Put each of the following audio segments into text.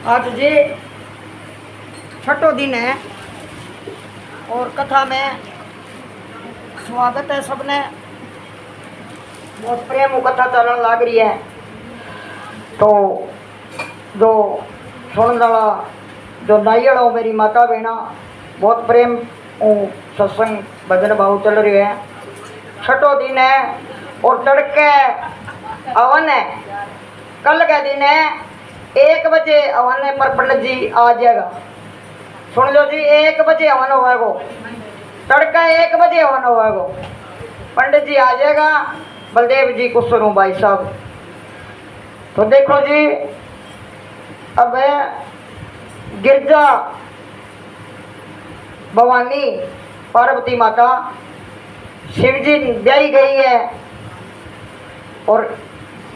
आज जी छठो दिन है और कथा में स्वागत है सबने। बहुत प्रेम कथा चलन लग रही है, तो जो सुन वाला जो नाइयल हो मेरी माता बहना बहुत प्रेम सत्संग भजन भाव चल रहे हैं। छठो दिन है और तड़के हवन है। कल का दिन है 1 बजे हवन है, पर पंडित जी आ जाएगा। सुन लो जी, 1 बजे हवन होगा, तड़का 1 बजे हवन होगा, पंडित जी आ जाएगा। बलदेव जी को सुनो भाई साहब। तो देखो जी, अब गिरजा भवानी पार्वती माता शिव जी ब्याही गई है। और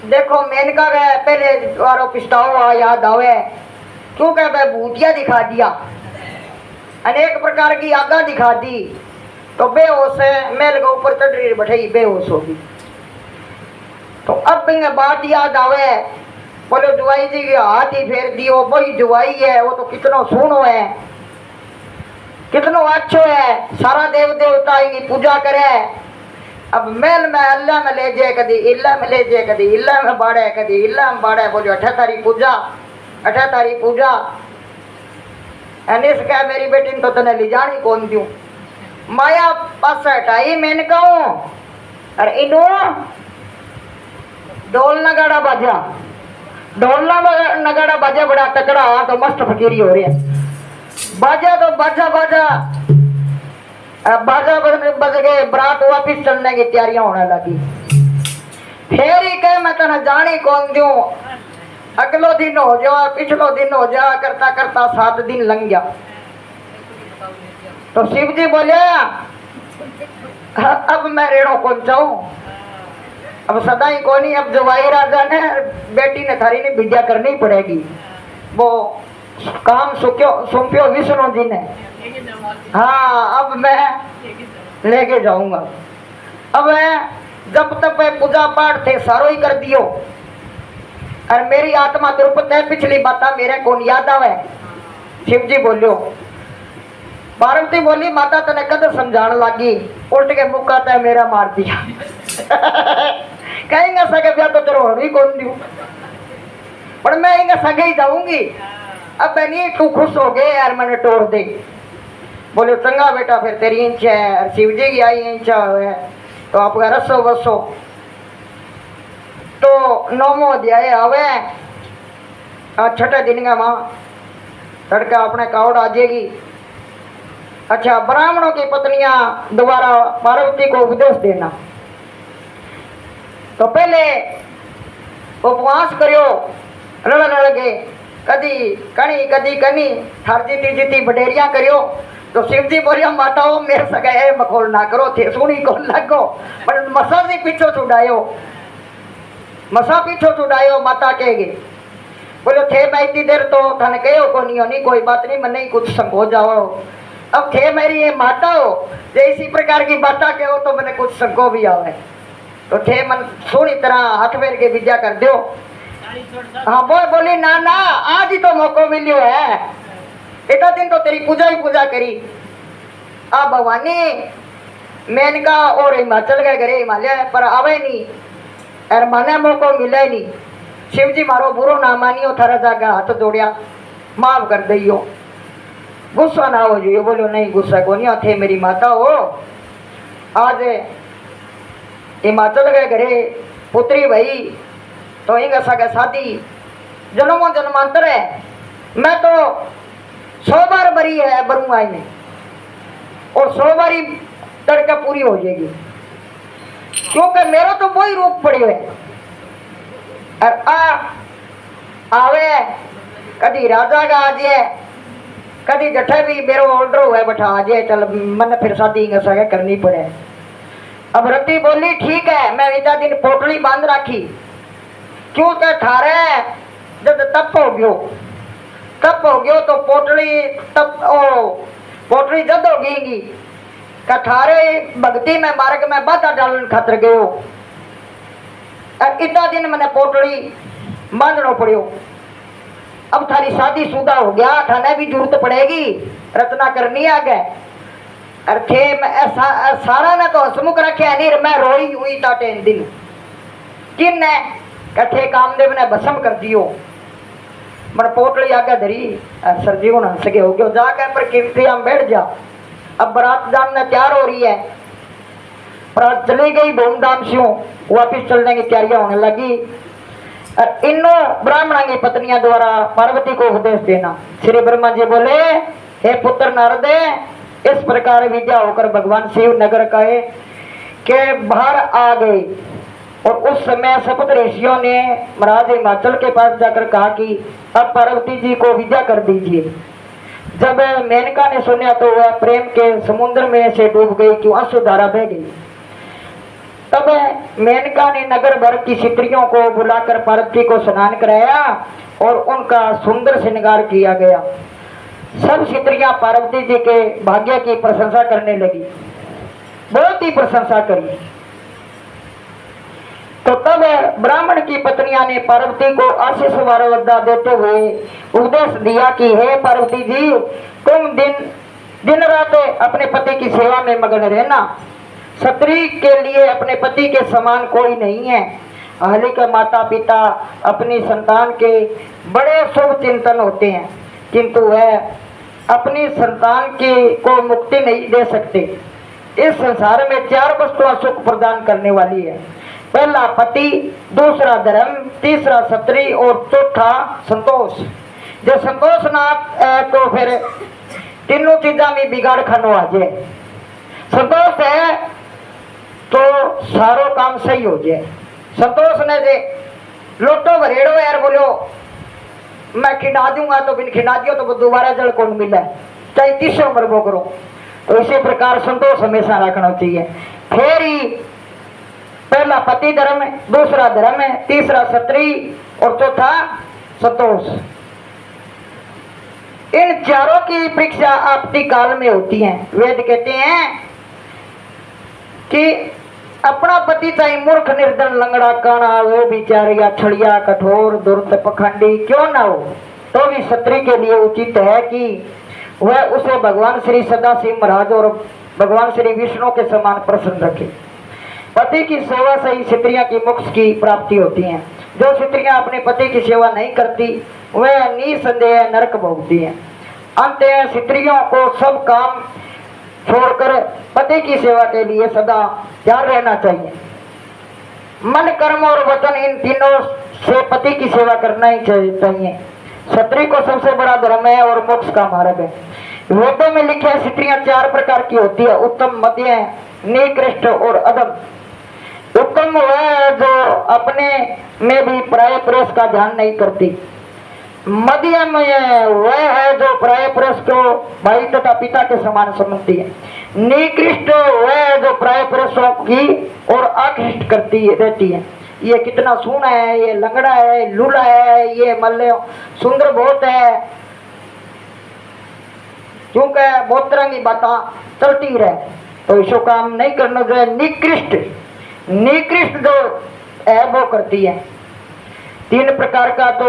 देखो मेनका का पहले द्वारो पिस्ताव याद आवे, क्योंकि वह भूतिया दिखा दिया, अनेक प्रकार की आगा दिखा दी, तो बेहोश है, मेल के ऊपर चढ़ रही बैठी बेहोश होगी। तो अब बात याद आवे, बोलो जुआई जी के हाथ ही फेर दियो, वही जुआई है, वो तो कितना सुनो है, कितना अच्छो है, सारा देव देवता की पूजा करे। अब मेल में अल्लाह में ले जाए, कदी इल्ला में ले जाए, कदी इल्ला में बाड़े, कदी इल्ला में बाड़े। बोलो 78 पूजा, 78 पूजा। अनिस कह मेरी बेटी तो तने ले जानी कौन दूं, माया पास हटाई मैंने कहूँ। अरे इनो ढोल नगाड़ा बाजा, ढोल नगाड़ा बाजा बड़ा तकड़ा, तो मस्त फकीरी हो रही है। बाजा तो बाजा बाजा बाजा बज गए, बरात वापिस चलने की तैयारियां होने लगी। फिर ही कह मैं तना जानी कौन दूं, अगलो दिन हो जा, पिछलो दिन हो जा, करता करता 7 दिन लंघ गया। तो शिव जी बोले अब मैं रेड़ो कौन जाऊं, अब सदा ही कोनी, अब जवाई राजा ने बेटी ने थारी ने विद्या करनी पड़ेगी। वो काम सुम्पियो विष्णु जी ने। हाँ, अब मैं लेके जाऊंगा। अब जब तक पूजा पाठ थे सारो ही कर दियो, और मेरी आत्मा द्रुपद है, पिछली बात मेरे कौन याद आवे। शिव जी बोलियो, पार्वती बोली माता तने कद समझाने लगी, उल्ट के मुक्का तय मेरा मार दिया। कहेंगे सगे ब्याह तो तेरे होनी कौन दूं, पर मैं इंगे सगे ही जाऊंगी। अब नहीं तू खुश हो गए यार, मैंने तोड़ दे। बोले चंगा बेटा, फिर तेरी इंचा है, और शिव जी की आई इंचा है, तो आपका रसो बसो। तो 9वां अध्याय आवे, 6ठे दिन का मां तड़का अपने कावड़ आ जाएगी। अच्छा, ब्राह्मणों की पत्नियां दोबारा पार्वती को उपदेश देना। तो पहले उपवास करियो, लड़ लड़ के कदी कणी कदी कनी, थार जीती जीती बडेरिया करियो। तो शिव जी बोलिया माताओ मेरे सगे मखोल ना करो, थे सुनी को लगो, पर मसा जी पीछो छुड़ायो, मसा पीछो छुड़ायो। माता कहेगी, बोलो थे मैं इतनी देर तो थाने कहो को नहीं होनी, कोई बात नहीं, मन नहीं कुछ संग हो जाओ। अब थे मेरी ये माता हो, जो इसी प्रकार की बाता कहो तो मैंने कुछ संगो भी आवे, तो थे मन सुनी तरह हाथ फेर के विद्या कर दो। हाँ वो बोली ना ना, आज ही तो मौको मिलियो है, इतना दिन तो तेरी पूजा ही पूजा करी। आ भवानी मेनका और हिमाचल गए घरे हिमालय पर आवे नहीं, और मने मौको मिले नहीं। शिव जी मारो बुरो ना मानियो, थारा जागा हाथ जोड़िया माफ कर दियो, गुस्सा ना हो जाइए। बोलो नहीं गुस्सा को नहीं, थे मेरी माता हो, आज हिमाचल गए घरे पुत्री भाई, तो इंगा सगा शादी जन्मों जन्मांतर है। मैं तो 100 बार बरी है बरूंगा इन्हें, और 100 बारी तड़का पूरी हो जाएगी, क्योंकि मेरा तो वही रूप पड़ियो है। और आवे कदी राजा का आ जाए, कदी जठे भी मेरा ऑर्डर हुआ बैठा आ जाए, चल मन फिर शादी इंगा सगा करनी पड़े। अब रति बोली ठीक है, मैं इतना दिन पोटली बांध रखी, क्योंकि थारे जब तप हो गयो तो पोटली तप पोटली जद होगी, थारे भक्ति में मार्ग में बाधा डालन खातर गयो, और इतना दिन मैंने पोटली बांधनो पड़ियो। अब थारी शादीशुदा हो गया, थाने भी जरूरत पड़ेगी रचना करनी है आगे। अरे सारा ने तो हसमुख रखे नहीं, मैं रोई हुई ताटे दिन किन ने कथे कामदेव ने भस्म कर दियो। मन पोटली आगे धरी सरजीवन हंस के हो गयो, जाकर पर कीर्ति हम बैठ जा। अब बारात जामने तैयार हो रही है, बारात चली गई धूमधाम से, वापिस चलने की तैयारियां होने लगी। इन्हों ब्राह्मणों की पत्नियां द्वारा पार्वती को उपदेश देना। श्री ब्रह्मा जी बोले, हे पुत्र नारद, इस प्रकार विद्या होकर भगवान शिव नगर कहे के बाहर आ गए। और उस समय सप्त ऋषियों ने महाराज हिमाचल के पास जाकर कहा कि अब पार्वती जी को विद्या कर दीजिए। जब मेनका ने सुना तो वह प्रेम के समुद्र में से डूब गई, क्यों अश्रुधारा बह गई। तब मेनका ने नगर भर की स्त्रियों को बुलाकर पार्वती को स्नान कराया और उनका सुंदर श्रृंगार किया गया। सब स्त्रियां पार्वती जी के भाग्य की प्रशंसा करने लगी, बहुत ही प्रशंसा करी। तो तब ब्राह्मण की पत्नियां ने पार्वती को आशीष वरदा देते हुए उपदेश दिया कि हे पार्वती जी, तुम दिन रात अपने पति की सेवा में मगन रहना। स्त्री के लिए अपने पति के समान कोई नहीं है। अहली के माता पिता अपनी संतान के बड़े शुभ चिंतन होते हैं, किंतु वह अपनी संतान को मुक्ति नहीं दे सकते। इस संसार में 4 वस्तुएं सुख प्रदान करने वाली है। पहला पति, दूसरा धर्म, तीसरा स्त्री और चौथा संतोष। जो संतोष ना तो फिर तीनों चीजा में बिगाड़ खनो आ जाए। संतोष है तो सारो काम सही हो जाए। संतोष ने जे लोटो भरेड़ो यार बोलो मैं खिंडा दूंगा, तो बिन खिंडा दियो तो दोबारा जल कौन मिला, चाहे 30 उम्र को करो। तो इसी प्रकार संतोष हमेशा रखना चाहिए। फिर ही पहला पति धर्म है, दूसरा धर्म है, तीसरा स्त्री और चौथा संतोष। इन चारों की परीक्षा आपती काल में होती है। वेद कहते हैं कि अपना पति चाहे मूर्ख, निर्धन, लंगड़ा, काना, वो बिचारिया, छड़िया, कठोर, दुर्त, पखंडी क्यों ना हो, तो भी स्त्री के लिए उचित है कि वह उसे भगवान श्री सदाशिव महाराज और भगवान श्री विष्णु के समान प्रसन्न रखे। पति की सेवा से ही स्त्रियां की मोक्ष की प्राप्ति होती है। जो स्त्रियां अपने पति की सेवा नहीं करती वह निसंदेह नरक भोगती हैं। अंततः स्त्रियों को सब काम छोड़कर पति की सेवा के लिए सदा तैयार रहना चाहिए। मन, कर्म और वचन, इन तीनों से पति की सेवा करना ही चाहिए। स्त्री को सबसे बड़ा धर्म है और मोक्ष का मार्ग है। वेदों में लिखे स्त्रियां 4 प्रकार की होती है, उत्तम, मध्य, निकृष्ट और अधम। उत्तम वह है जो अपने में भी प्राय पुरुष का ध्यान नहीं करती। मध्यम वह है जो प्राय पुरुष को भाई तथा पिता के समान समझती है। निकृष्ट वह है जो प्राय पुरुषों की और आकृष्ट करती रहती है। ये कितना सूना है, ये लंगड़ा है, लूला है, ये मल्ले सुंदर बहुत है, क्योंकि बहुत तरह की बातें चलती रहे, तो इसको काम नहीं करना चाहिए। निकृष्ट जो है वो करती है। 3 प्रकार का तो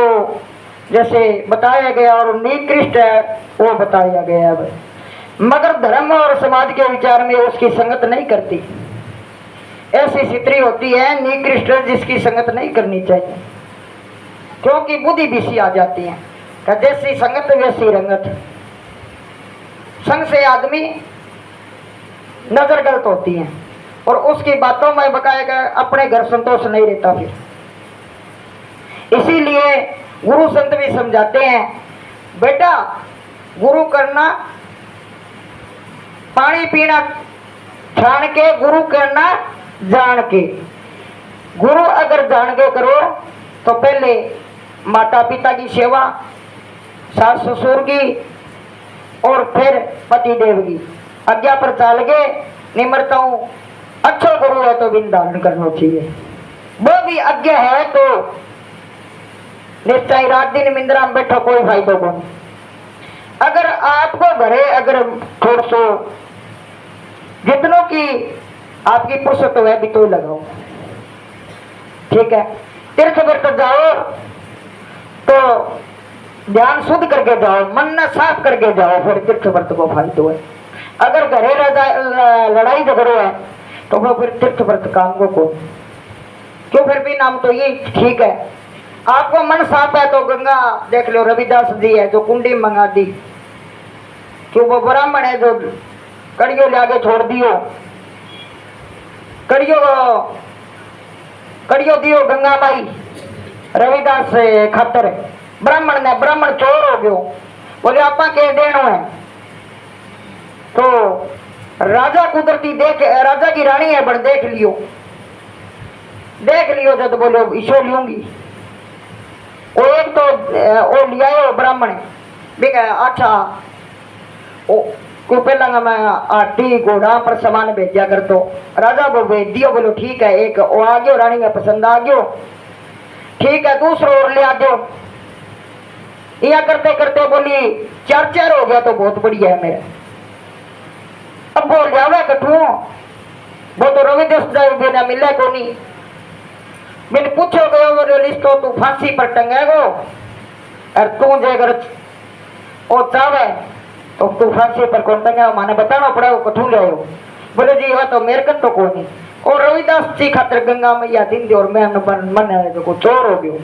जैसे बताया गया और निकृष्ट है वो बताया गया है, मगर धर्म और समाज के विचार में उसकी संगत नहीं करती। ऐसी स्त्री होती है निकृष्ट जिसकी संगत नहीं करनी चाहिए, क्योंकि बुद्धि विषी आ जाती है। जैसी संगत वैसी रंगत। संग से आदमी नजर गलत होती है और उसकी बातों में बकाया अपने घर संतोष नहीं रहता। फिर इसीलिए गुरु संत भी समझाते हैं, बेटा गुरु करना, पानी पीना छान के, गुरु करना जान के। गुरु अगर जान के करो तो पहले माता पिता की सेवा, सास ससुर की और फिर पति देव की आज्ञा पर चाल गए। निमरता हूँ, अच्छा गुरु है तो बिन धारण करना चाहिए। वो भी आज्ञा है तो निश्चय रात दिन निंद्रा में बैठो, कोई फायदा को नहीं। अगर आपको घरे अगर थोड़ा सो जितनों की आपकी फुर्सत है भी तो लगाओ, ठीक है। तीर्थ वर्त जाओ तो ध्यान शुद्ध करके जाओ, मन न साफ करके जाओ, फिर तीर्थ व्रत को फालतू है। अगर घरे लड़ाई झगड़ो है तो वो फिर तीर्थ व्रत काम को क्यों, फिर भी नाम तो ये ठीक है। आपको मन साफ है तो गंगा देख लो, रविदास जी है जो कुंडी मंगा दी, क्यों वो ब्राह्मण है जो कड़ियों ले आगे छोड़ दियो, कड़ियों दियो गंगा माई रविदास से खातर, ब्राह्मण ने, ब्राह्मण चोर हो गयो, बोले आपा के देनो है, तो राजा कुदरती देख, राजा की रानी है बड़ देख लियो जब बोलो ईशो लूंगी। वो एक तो वो लिया ब्राह्मण भी अच्छा को पहला मैं आटी घोड़ा पर सामान भेजा कर, तो राजा को भेज दियो, बोलो ठीक है, एक वो आ गयो, रानी में पसंद आ गयो, ठीक है, दूसरा और ले आ दो। यह करते करते बोली 4 हो गया तो बहुत बढ़िया है मेरा। अब बोल जावे कठू वो तो रविदास बिना मिले को नहीं, मैंने पूछो गयो बोलो लिस्टो तू फांसी पर टंगेगो और तू जे अगर ओ चावे तो तू फांसी पर कौन टंगा, माने बताना पड़ा वो कठू ले। बोले जी वह तो मेरे कन तो को नहीं, और रविदास जी खातर गंगा मैया दिन दी, और मैं मन जो चोर हो गयो।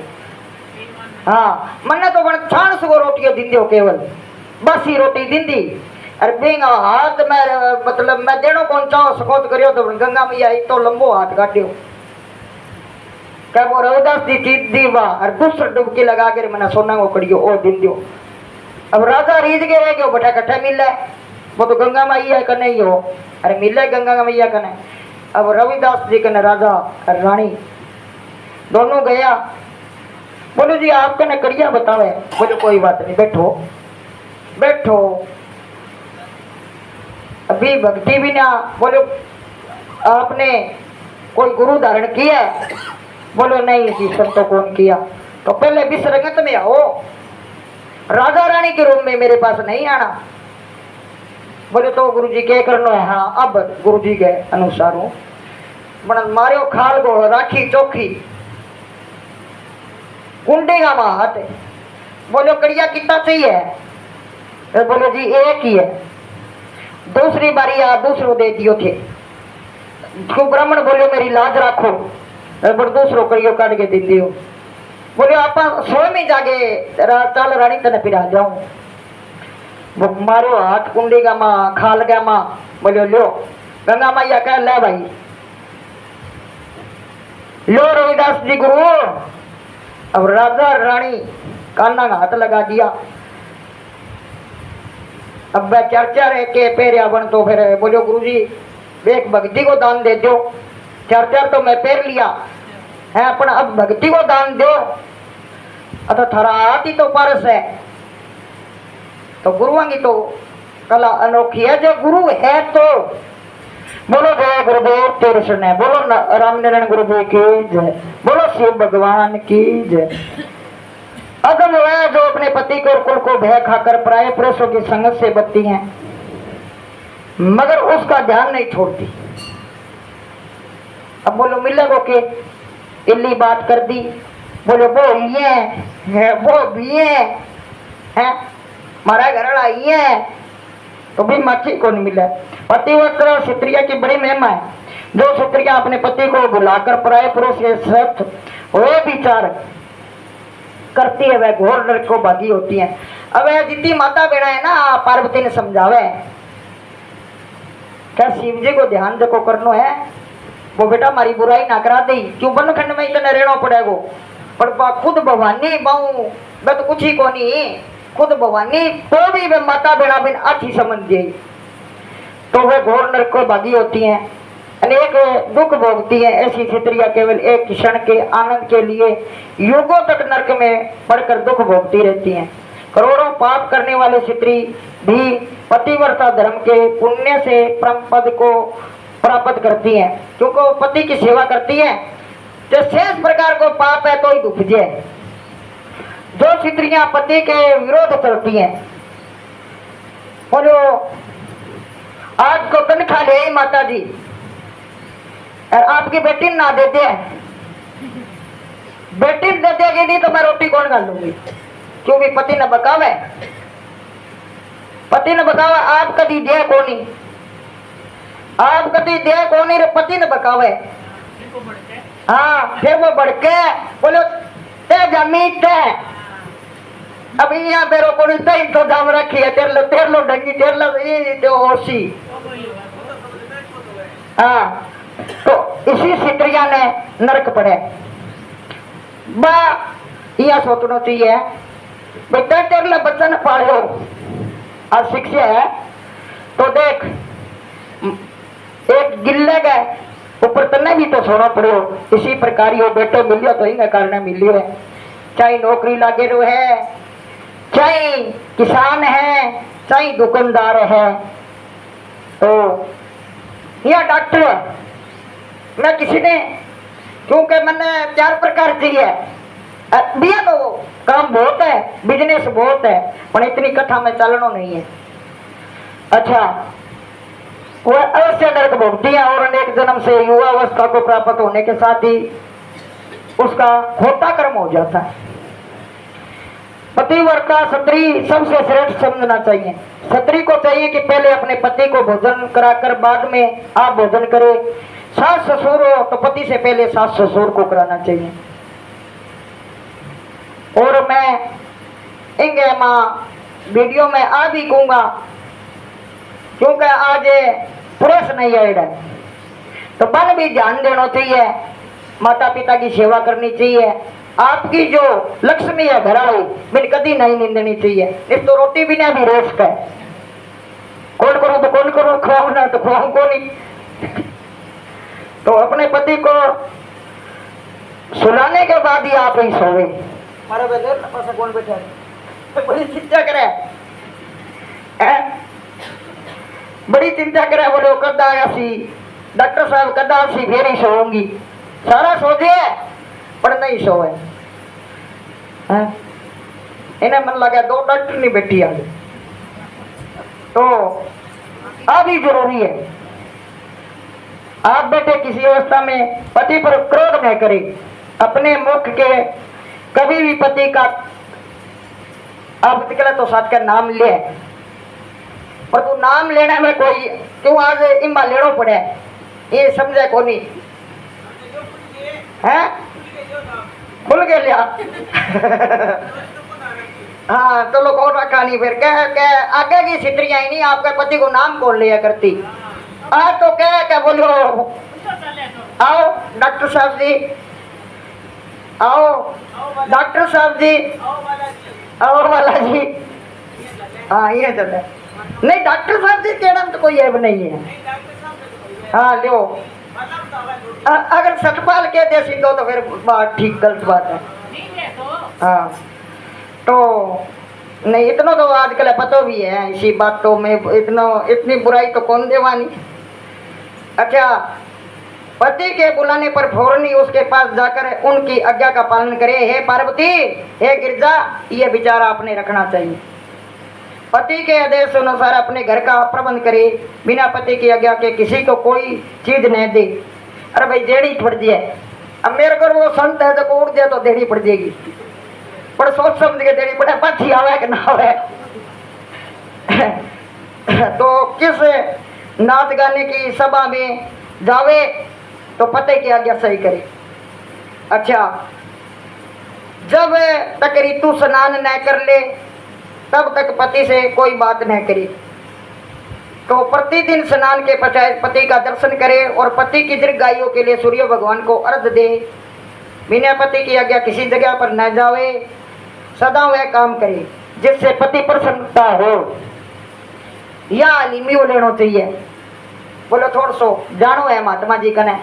हाँ मन्ने तो बड़ छाण सो रोटियां दिन दियो, केवल बस ही रोटी दिन दी, अरे बेंगा हाथ में मतलब मैं देनो कौन चाहो सकोत करियो, तो गंगा मैया एक तो लंबो हाथ काटियो, क्या वो रविदास जी चीज दी वाह, और दूसरा डुबकी लगा कर मैंने सोना को करियो ओ दिन दियो। अब राजा रीझ के रह गयो, बटा कट्ठे मिले, वो तो गंगा मैया कने ही हो, अरे मिले गंगा मैया कने। अब रविदास जी कने राजा और रानी दोनों गया, बोलो जी आप कने कड़िया बतावे, बोलो कोई बात नहीं बैठो बैठो, अभी भक्ति भी ना, बोलो आपने कोई गुरु धारण किया है, बोलो नहीं जी संतों कौन किया, तो पहले विसरंगत में आओ, राजा रानी के रूप में मेरे पास नहीं आना। बोले तो गुरुजी क्या करना है, हाँ अब गुरुजी के अनुसार हूँ, बन मारियो खाल को राखी चौखी कुंडे का हाथ, बोलो कड़िया कितना चाहिए, बोलो जी एक ही है, दूसरी बारी आप दूसरों दे दियो थे, तो ब्राह्मण बोलो मेरी लाज रखो, बड़ दूसरों कड़ियो काट के दे दियो, बोले आप स्वयं ही जाके चाल रानी तने पिरा जाऊं, वो मारो हाथ कुंडी का माँ खाल गया माँ, बोलो लो गंगा मैया कह ले भाई लो रविदास जी गुरु। अब राजा रानी कान्ना का हाथ लगा दिया, अब वह चर्चा रह के पैरिया बन, तो फिर बोलो गुरुजी एक भक्ति को दान दे दो, चर्चा तो मैं पैर लिया है अपन, अब भक्ति को दान दो, अतः थारा आती तो पारस है, तो गुरुओं की तो कला अनोखी है, जो गुरु है तो बोलो जय गुरुदेव तेरे सुने, बोलो रामनारायण गुरुदेव की जय, बोलो शिव भगवान की जय। अगम वह जो अपने पति को और कुल को भय खाकर पराये पुरुषों की संगत से बचती हैं, मगर उसका ध्यान नहीं छोड़ती। अब बोलो मिले को के इल्ली बात कर दी, बोलो वो ये है वो भी है मारा घर आई है, तो भी मच्छी को नहीं मिला। पतिव्रता क्षत्रिय की बड़ी महिमा है, जो क्षत्रिय अपने पति को बुलाकर पराये पुरुष के साथ वे विचार करती है, वह घोर नरक को भागी होती है। अब जितनी माता बेड़ा है ना, पार्वती ने समझावे क्या शिव जी को ध्यान जो करनो है, वो बेटा हमारी बुराई ना करा दी, क्यों बन खंड में इतना रहना पड़ेगा, पर खुद भवानी बहु मैं तो कुछ ही को नहीं, खुद भवानी तो भी वे माता बेड़ा बिन अच्छी समझ गई, तो वे घोर नरक को भागी होती हैं, अनेक दुख भोगती हैं। ऐसी क्षत्रिया केवल एक क्षण के आनंद के लिए युगों तक नरक में पड़कर दुख भोगती रहती हैं। करोड़ों पाप करने वाले क्षत्रिय भी पतिव्रता धर्म के पुण्य से परम पद को प्राप्त करती हैं, क्योंकि वो पति की सेवा करती हैं। जो शेष प्रकार को पाप है तो ही उपजे, जो क्षत्रियां पति के विरोध चलती हैं, बोलो आज को तनखा ले माता जी और आपकी बेटी ना दे दे, बेटी दे देगी नहीं तो मैं रोटी कौन खा लूंगी, क्यों भी पति न बकावे, पति न बकावे, आप कदी दे कोनी, आप कदी दे कोनी रे पति न बकावे। हाँ फिर वो बढ़के बोलो ते जमीन ते अभी यहाँ बेरो कोनी ते तो दाम रखी है तेर लो डंगी तेर लो ये तो ओसी। हाँ तो इसी सित्रिया ने नरक पड़े बा यह सोचना चाहिए बेटा तेरे लिए बच्चा ने पालो और शिक्षा है तो देख एक गिल्ले गए ऊपर तन्ने भी तो सोना पड़ो इसी प्रकार यो बेटो मिलियो तो इनका कारण मिलियो है, चाहे नौकरी लागे रो है, चाहे किसान है, चाहे दुकानदार है, तो या डॉक्टर है। मैं किसी ने क्योंकि मैंने 4 प्रकार चाहिए दिया तो काम बहुत है, बिजनेस बहुत है, पर इतनी कथा में चलना नहीं है। अच्छा वह अवश्य नरक भोगती है और अनेक जन्म से युवा अवस्था को प्राप्त होने के साथ ही उसका होता कर्म हो जाता है। पतिव्रता स्त्री सबसे श्रेष्ठ समझना चाहिए। स्त्री को चाहिए कि पहले अपने पति को भोजन कराकर बाद में आप भोजन करें। सास ससुर हो तो पति से पहले सास ससुर को कराना चाहिए। और मैं इंगे माँ वीडियो में आ भी कहूंगा क्योंकि आज पुरुष नहीं है तो बन भी ध्यान देना चाहिए, माता पिता की सेवा करनी चाहिए। आपकी जो लक्ष्मी है घर वाली मैंने कभी नहीं निंदनी चाहिए। इस तो रोटी भी नहीं भी रेस्ट है, कौन करूँ तो कौन करूँ, खुआऊ ना तो खुआऊ को नहीं। तो अपने पति को सुलाने के बाद ही आप ही सोवे। मारा बेटे पास कौन बैठा है, बड़ी चिंता करे, बड़ी चिंता करे, बोलो कदा आसी डॉक्टर साहब कदा आसी फिर ही सोऊंगी। सारा सो दिए पर नहीं सोए। इन्हें मन लगा 2 डॉक्टर नहीं बैठी आज, तो अब ही जरूरी है आप बेटे किसी अवस्था में पति पर क्रोध न करें। अपने मुख के कभी भी पति का आप तो साथ का नाम ले, पर तू नाम लेने में कोई क्यों आज इम्बा लेनो पड़े ये समझे को नहीं है, खुल गए लिया। हाँ तो लोग और रखा नहीं फिर कह आगे की सित्रियां ही नहीं आपके पति को नाम कौन लिया करती। आज तो क्या बोलो आओ डॉक्टर साहब जी, आओ डॉक्टर साहब जी, आओ वाला जी। हाँ ये चलता है नहीं डॉक्टर साहब जी के नाम तो कोई ऐब नहीं है। हाँ लो अगर सतपाल के दे सीधो तो फिर बात ठीक गलत बात है। हाँ तो नहीं इतना तो आजकल पता भी है इसी बात तो मैं इतनी बुराई तो कौन देवानी। अच्छा पति के बुलाने पर फौरन ही उसके पास जाकर उनकी आज्ञा का पालन करे। हे पार्वती, हे गिरजा, ये विचार आपने रखना चाहिए। पति के आदेश अनुसार अपने घर का प्रबंध करे, बिना पति की आज्ञा के किसी को कोई चीज नहीं दे। अरे भाई देनी पड़ जाए, अब मेरे को वो संत है तो उड़ जाए तो देनी पड़ जाएगी, पर सोच समझ के देनी पड़े, पाछी आवे कि ना आवे। तो किस नाच गाने की सभा में जावे तो पति की आज्ञा सही करे। अच्छा जब तक ऋतु स्नान न कर ले तब तक पति से कोई बात न करे। तो प्रतिदिन स्नान के पश्चात पति का दर्शन करे और पति की दीर्घायु के लिए सूर्य भगवान को अर्घ दे। बिना पति की आज्ञा किसी जगह पर न जावे, सदा वह काम करे जिससे पति प्रसन्नता हो। या लिमियो लेना चाहिए। बोलो थोड़ा सो जानो है महात्मा जी कने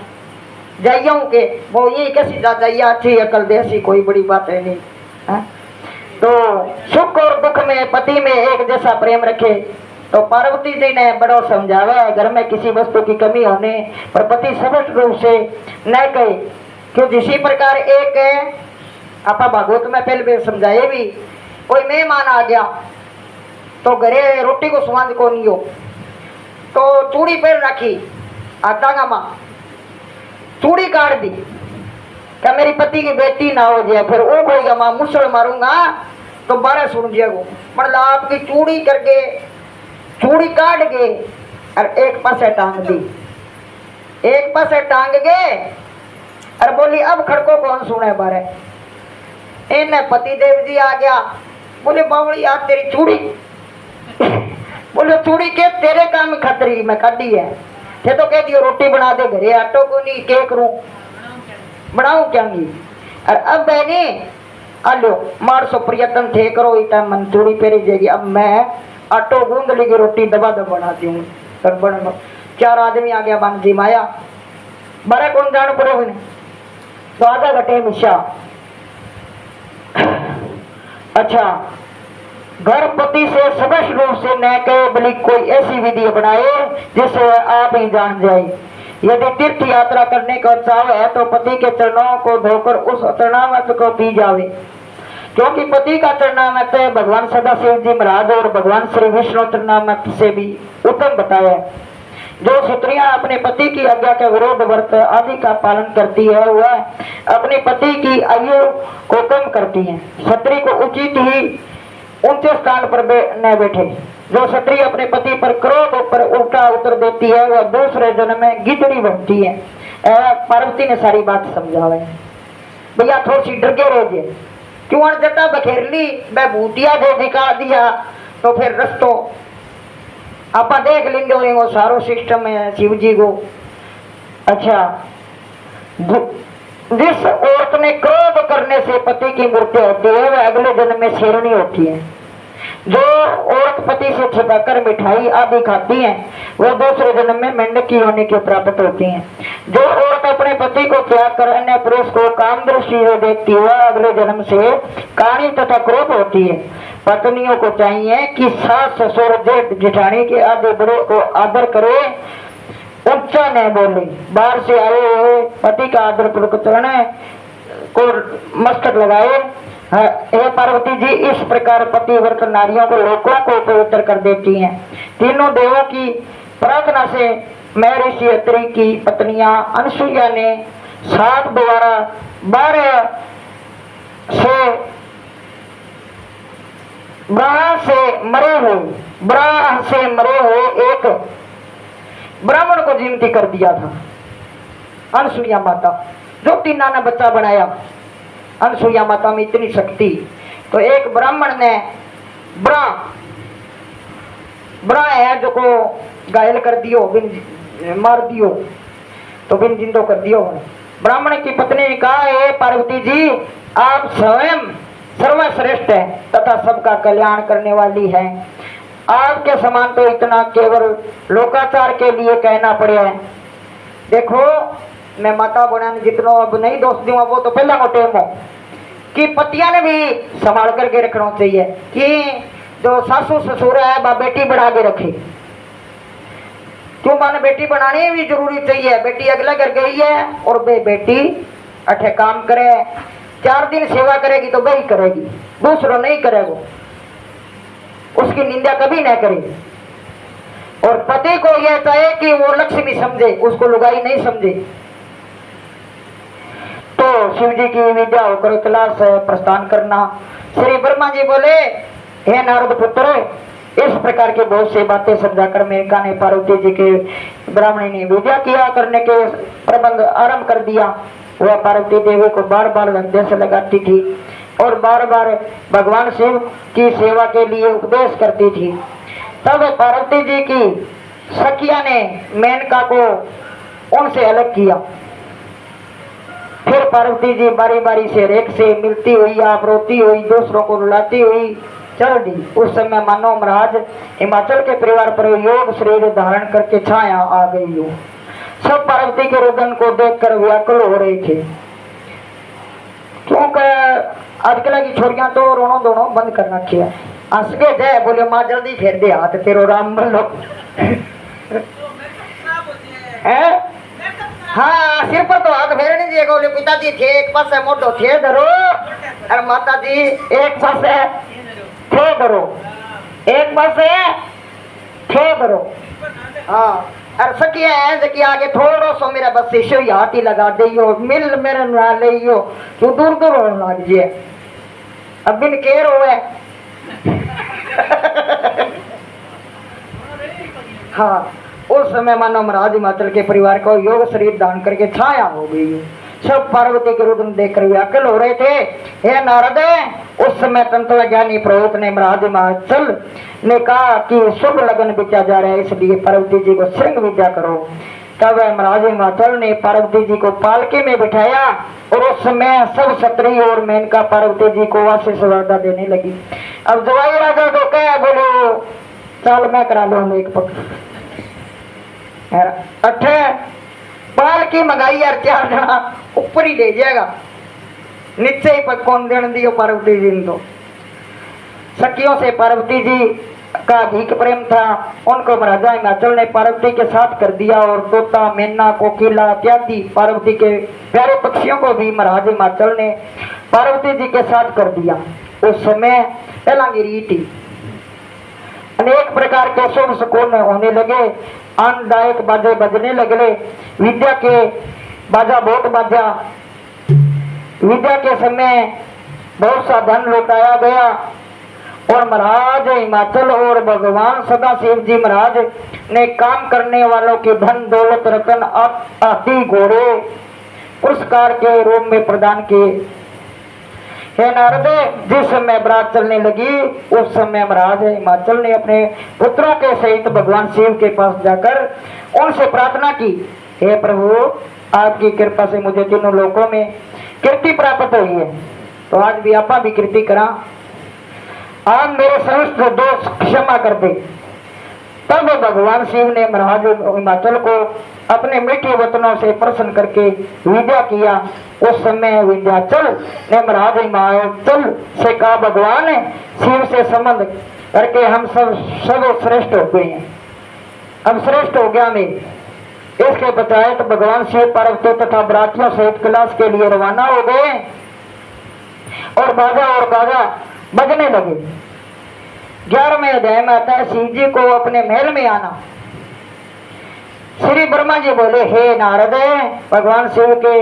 जाइयो के वो यही कैसी जा जाइए, अच्छी अकल देसी कोई बड़ी बात है नहीं है? तो सुख और दुख में पति में एक जैसा प्रेम रखे। तो पार्वती जी ने बड़ा समझावा घर में किसी वस्तु की कमी होने पर पति स्पष्ट रूप से न कहे। क्यों जिसी प्रकार एक आपा भागवत में पहले भी समझाए भी, कोई मेहमान आ गया तो घरे रोटी को स्वाद को नहीं हो तो चूड़ी पहन रखी आटांगा माँ चूड़ी काट दी क्या मेरी पति की बेटी ना हो जाए, फिर वो कोई माँ मुसल मारूंगा तो 12 सुन जाएगो मतलब आपकी चूड़ी करके चूड़ी काट गए और एक पासे टांग दी, एक पासे टांग गए और बोली अब खड़को कौन सुने बारे। इन पति देव जी आ गया, बोले बावली यार तेरी चूड़ी बोले चूड़ी के तेरे काम खतरी मैं काटी है थे तो कह दियो रोटी बना दे घरे आटो को नहीं के करूं बनाऊं क्या नहीं। और अब बहनी आलो मार सो प्रयत्न थे करो इतना मन चूड़ी पेरी जाएगी। अब मैं आटो गूंद ली रोटी दबा दब बनाती हूँ तब बन 4 आदमी आ गया बन जी माया 12 कौन जान पड़े हुए तो आधा घटे मिशा। अच्छा घर पति से स्पष्ट रूप से न कहे बल्कि कोई ऐसी विधि बनाए जिसे आप ही जान जाए। यदि तीर्थ यात्रा करने का उत्साह है तो पति के चरणों को धोकर उस चरणामृत को पी जावे, क्योंकि पति का चरणामृत भगवान सदाशिव जी महाराज और भगवान श्री विष्णु चरणामृत से भी उत्तम बताया है। जो स्त्रियां अपने पति की आज्ञा के विरोध व्रत आदि का पालन करती है वह अपने पति की आयु को कम करती है। स्त्री को उचित ही ऊंचे स्थान पर न बैठे। जो स्त्री अपने पति पर क्रोध पर उल्टा उत्तर देती है वह दूसरे जन्म में गिदड़ी बनती है। पार्वती ने सारी बात समझावे भैया थोड़ी सी डर रह जे क्यों जटा बखेर ली वह भूतिया जो दिखा दिया तो फिर रस्तो आप देख लेंगे वो सारो सिस्टम है शिव जी को। अच्छा जिस औरत ने क्रोध करने से पति की मृत्यु होती है वह अगले जन्म में शेरनी होती है। जो औरत पति से छिपाकर मिठाई आदि खाती है वह दूसरे जन्म में मेंढकी होने की प्राप्त होती है। जो औरत अपने पति को त्याग कर अन्य पुरुष को काम दृष्टि से देखती है वह अगले जन्म से काणी तथा क्रोध होती है। पत्नियों को चाहिए कि सास ससुर जेठ जेठानी के आदि बड़े को आदर करे, ऊंचा न बोले। बाहर से आए हुए पति का आदर पूर्वक चरण को मस्तक लगाए। हे पार्वती जी इस प्रकार पतिव्रत नारियों को लोगों को पवित्र कर देती हैं। तीनों देवों की प्रार्थना से महर्षि अत्रि की पत्नियां अनसुईया ने 7 द्वारा 12 से ब्राह्मण से मरे हुए एक ब्राह्मण को जीवित कर दिया था। अनसुईया माता जो 3 ने बच्चा बनाया। अनसुईया माता में इतनी शक्ति तो एक ब्राह्मण ने ब्रा है जो को घायल कर दियो बिन मार दियो तो बिन जिंदो कर दियो। ब्राह्मण की पत्नी ने कहा हे पार्वती जी आप स्वयं सर्वश्रेष्ठ है तथा सबका कल्याण करने वाली है। आपके समान तो इतना केवल लोकाचार के लिए कहना पड़े है। देखो मैं माता बनाने जितना अब नहीं दोष दूंगा वो तो पहला मोटे हो कि पतिया ने भी संभाल करके रखना चाहिए कि जो सासू ससुर है वह बेटी बढ़ा के रखे। क्यों माने बेटी बनानी भी जरूरी चाहिए। बेटी अगला घर गई है और बेटी अठे काम करे 4 दिन सेवा करेगी तो वही करेगी, दूसरों नहीं करेगा, उसकी निंदा कभी नहीं करेगी। और पति को यह चाहिए कि वो लक्ष्मी समझे, उसको लुगाई नहीं समझे। तो शिव जी की विद्या होकर कैलाश प्रस्थान करना। श्री ब्रह्मा जी बोले हे नारद पुत्र इस प्रकार के बहुत सी बातें समझाकर मेनका ने पार्वती जी के ब्राह्मणी ने विद्या किया करने के प्रबंध आरंभ कर दिया। वह पार्वती देवी को बार बार उपदेश लगाती थी और बार बार भगवान शिव की सेवा के लिए उपदेश करती थी। तब पार्वती जी की सखिया ने मेनका को उनसे अलग किया। फिर पार्वती जी बारी बारी से रेख से मिलती हुई आप रोती हुई दूसरों को रुलाती हुई चल दी। उस समय मानो महाराज हिमाचल के परिवार पर योग शरीर धारण करके छाया आ गई हो। सब पार्वती के रुदन को देखकर व्याकुल हो रहे थे, क्योंकि आजकल की छोरियां तो रोनो दोनों बंद कर रखी है। हंस के जय बोले माँ जल्दी फेर दे हाथ तेरो राम बल्लो हाँ सिर पर तो हाथ फेरने दिए बोले पिताजी थे एक पास है मोटो थे धरो और माता जी एक पास है थे धरो, एक पास है थे धरो। हाँ और सकिया है कि आगे थोड़ा सो मेरा बस शिशु हाथ ही लगा दियो मिल मेरे ना लियो तू दूर दूर होने लग जाए। अब बिन केर हुए। हाँ, उस समय मानो महाराज हिमाचल के परिवार को योग शरीर दान करके छाया हो गई। सब पार्वती के रुद्र देखकर व्याकुल हो रहे थे। हे नारद, उस समय तंत्र ज्ञानी पुरोहित ने महाराज हिमाचल ने कहा कि शुभ लगन बिचा जा रहा है, इसलिए पार्वती जी को श्रृंग विद्या करो। तब महाराज हिमाचल ने पार्वती जी को पालकी में बिठाया और उस समय सब क्षत्रिय और मेनका पार्वती जी को आशीष वादा देने लगी। अब जवाई राजा को क्या बोलो, चाल मैं करा लूंगा एक पक अठे पालकी मंगाई यार, 4 जना ऊपर ही ले जाएगा, नीचे ही पक कौन देने दियो पार्वती जी ने। तो सखियों से पार्वती जी का अधिक प्रेम था, उनको महाराजा हिमाचल ने पार्वती के साथ कर दिया और तोता, मैना, कोकिला इत्यादि पार्वती के प्यारे पक्षियों को भी महाराज हिमाचल ने पार्वती जी के साथ कर दिया। उस समय रीति अनेक प्रकार के शुभ सुकून होने लगे, आनंददायक बाजे बजने लगे, विद्या के बाजा बहुत बाजा। विद्या के समय बहुत सा धन लौटाया गया और महाराज हिमाचल और भगवान सदाशिव जी महाराज ने काम करने वालों के धन दौलत रतन आदि घोड़े पुरस्कार के रूप में प्रदान किए। हे नारद, जिस समय बारात चलने लगी उस समय महाराज हिमाचल ने अपने पुत्रों के सहित भगवान शिव के पास जाकर उनसे प्रार्थना की, हे प्रभु, आपकी कृपा से मुझे तीनों लोकों में कीर्ति प्राप्त हुई है, तो आज भी आपा भी कीर्ति करा, आप मेरे समस्त दोष क्षमा कर दे। तब भगवान शिव ने महाराज हिमाचल को अपने मीठे वचनों से प्रसन्न करके विद्या किया। उस समय विद्याचल ने महाराज हिमाचल से कहा, भगवान शिव से संबंध करके हम सब श्रेष्ठ हो गए हैं, अब श्रेष्ठ हो गया मैं। इसके बचाए तो भगवान शिव पार्वती तथा बरातियों सहित कैलाश के लिए रवाना हो गए और बाजा और गाजा बजने लगे। 11वें अध्याय में आता है, शिव जी को अपने महल में आना। श्री ब्रह्मा जी बोले, हे नारद, भगवान शिव के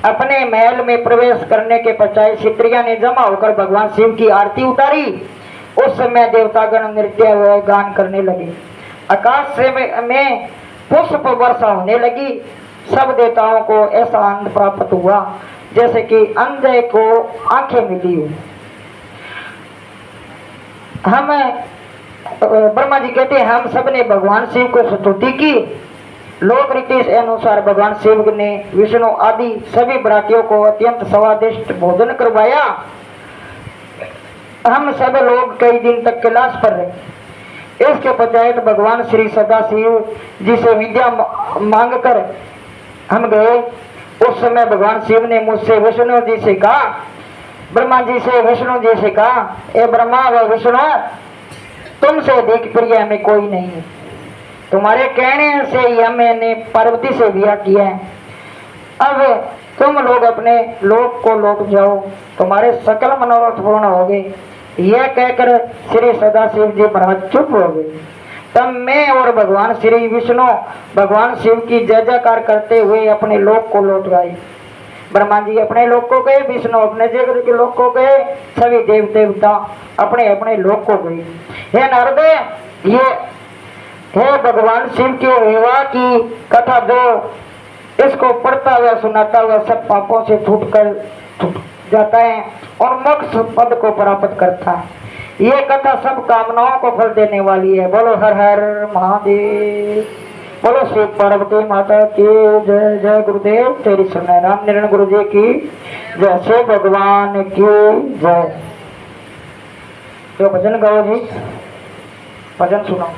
अपने महल में प्रवेश करने के पश्चात क्षत्रिया ने जमा होकर भगवान शिव की आरती उतारी। उस समय देवतागण नृत्य व गान करने लगे, आकाश से में पुष्प वर्षा होने लगी। सब देवताओं को ऐसा आनंद प्राप्त हुआ जैसे कि अंधे को आंखें मिली हो। हम ब्रह्मा जी कहते हैं, हम सब ने भगवान शिव को स्तुति की। लोक रीति के अनुसार भगवान शिव ने विष्णु आदि सभी बरातियों को अत्यंत स्वादिष्ट भोजन करवाया। हम सब लोग कई दिन तक कैलाश पर रहे। इसके पश्चात भगवान श्री सदाशिव जी से विद्या मांगकर हम गए। उस समय भगवान शिव ने मुझसे विष्णु जी से कहा, ब्रह्मा जी से विष्णु जी से कहा, ए ब्रह्मा व विष्णु, तुमसे अधिक प्रिय हमें कोई नहीं है। तुम्हारे कहने से ही हमने पार्वती से विवाह किया है। अब तुम लोग अपने लोक को लौट जाओ, तुम्हारे सकल मनोरथ पूर्ण हो गए। यह कहकर श्री सदाशिव जी महाराज चुप हो गए। तब मैं और भगवान श्री विष्णु भगवान शिव की जय जयकार करते हुए अपने लोक को लौट गए। ब्रह्मा जी अपने लोक को गए, विष्णु अपने जगत के लोक को गए, सभी देव देवता अपने अपने लोक को गए। हे नारद, ये है भगवान शिव के विवाह की कथा, जो इसको पढ़ता हुआ सुनाता हुआ सब पापों से छूट जाता है और मोक्ष पद को प्राप्त करता है। ये कथा सब कामनाओं को फल देने वाली है। बोलो हर हर महादेव, बोलो शिव पार्वती माता की जय। जय गुरुदेव तेरी शरण, राम नारायण गुरु जी की जय, शिव भगवान की जय। जो भजन गाओ जी, भजन सुनो।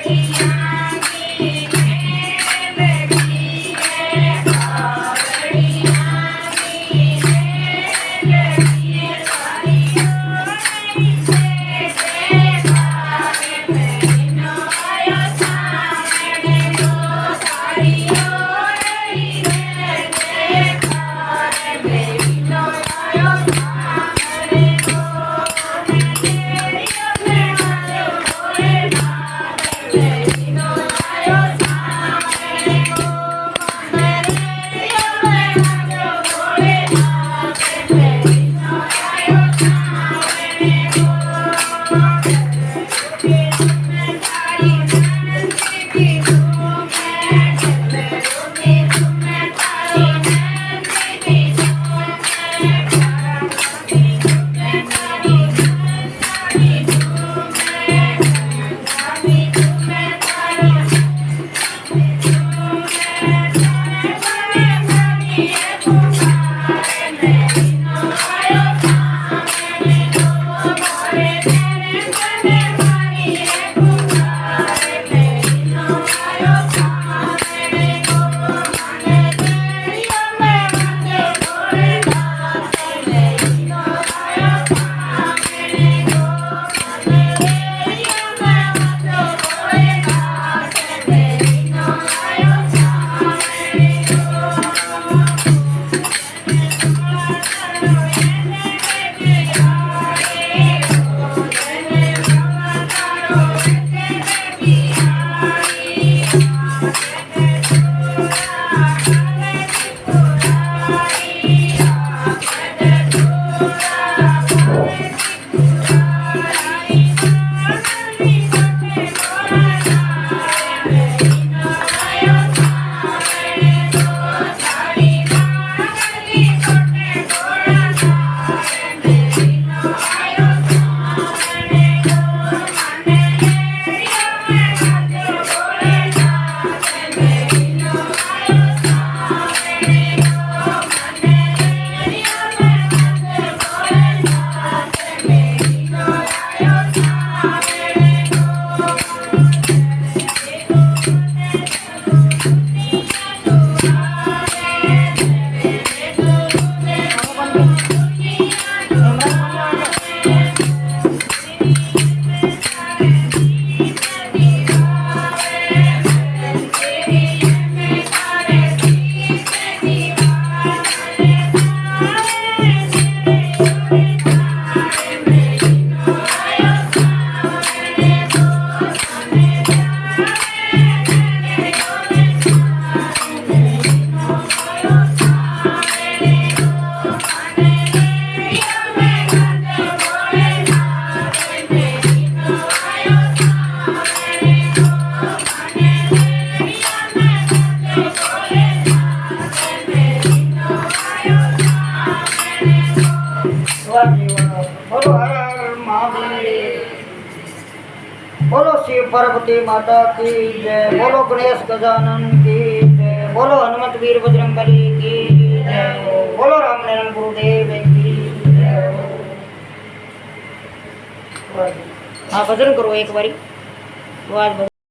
Yeah. बोलो हर हर महादेव। बोलो शिव पार्वती माता की जय। बोलो गणेश गजानन की जय। बोलो हनुमत वीर बजरंगबली की जय। बोलो रामनारायण गुरुदेव की जय। हाँ भजन करो एक बारी।